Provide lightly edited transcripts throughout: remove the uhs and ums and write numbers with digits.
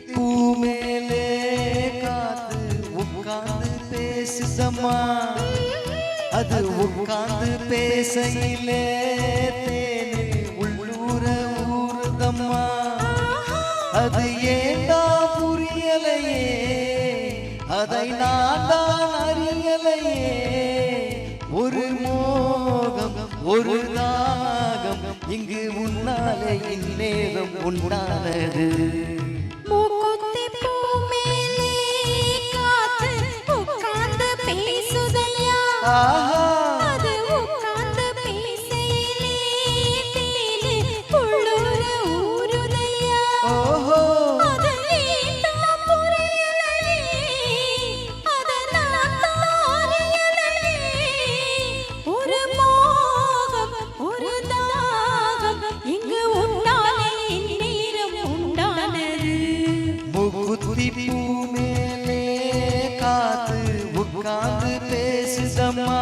பூ மேலே காத்து உட்கார்ந்து பேசுதம்மா, அது உட்கார்ந்து பேசையிலே தேனு உள்ளூர ஊறுதம்மா. அது ஏண்டா புரியலையே, அதை நான் தான் அறியலையே. ஒரு மோகம் ஒரு தாகம் இங்கு உன்னாலே இந்நேரம் உண்டானது. அது உட்கார்ந்து பேசையிலே தேனு உள்ளூர ஊறுதையா. அது ஏண்டா புரியலையே, அதை நான் தான் அறியலையே. ஒரு மோகம் ஒரு தாகம் இங்கு உன்னாலே இந்நேரம் உண்டானது. மூக்குத்தி பூ மேலே காத்து உட்கார்ந்து பேசுதம்மா.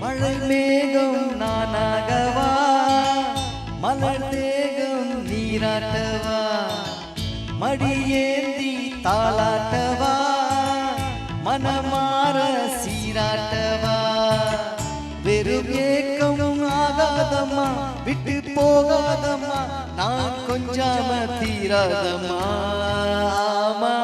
மழை மேகம் நானாகவா, மலர் தேகம் நீராட்டவா, மடியேந்தி தாளாட்டவா, மனமாற சீராட்டவா. வெறும் ஏக்கம் ஆகாதம்மா, விட்டு போகாதம்மா, நான் கொஞ்சாம தீராதம்மா. ஆமா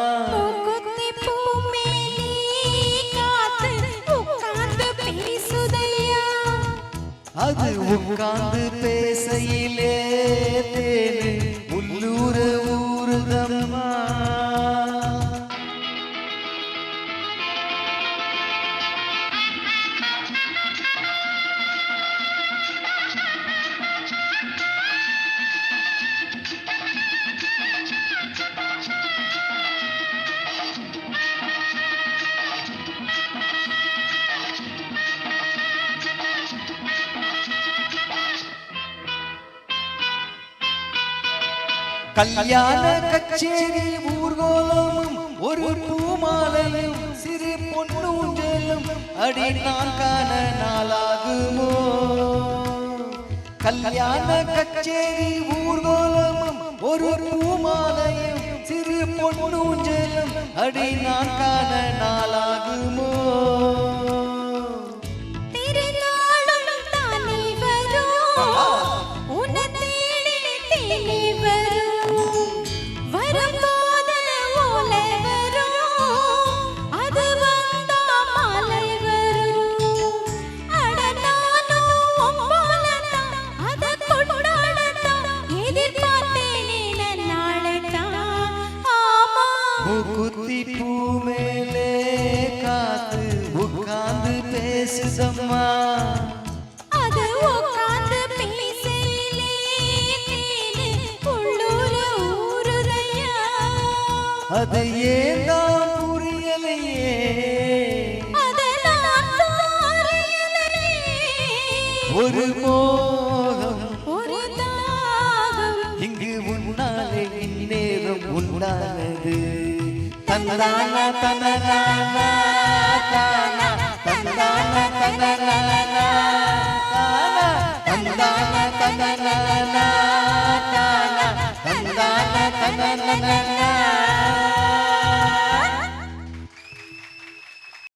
அது உட்கார்ந்து பேசையிலே தேனு உள்ளூர ஊறுதம்மா. கல்யாண கச்சேரி ஊர்கோலமும் ஒரு பூமாலையும் சிறு பொண்ணு ஊஞ்சலும் அடி நான் காண நாளாகுமோ. கல்யாண கச்சேரி ஊர்கோலமும் ஒரு பூமாலையும் சிறு பொண்ணு ஊஞ்சலும் அடி நான் காண நாளாகுமோ. மூக்குத்தி பூ மேலே காத்து உட்கார்ந்து பேசுதம்மா, அது உட்கார்ந்து பேசையிலே தேனு உள்ளூர ஊறுதையா. அது ஏண்டா புரியலையே, அதை நான் தான் அறியலையே. ஒரு மோகம் ஒரு தாகம் இங்கு உன்னாலே இந்நேரம் உண்டானது. தந்தானா தனனானா தானா, தந்தானா தனனானா தானா, தந்தானா தனனானா தானா, தந்தானா தனனானா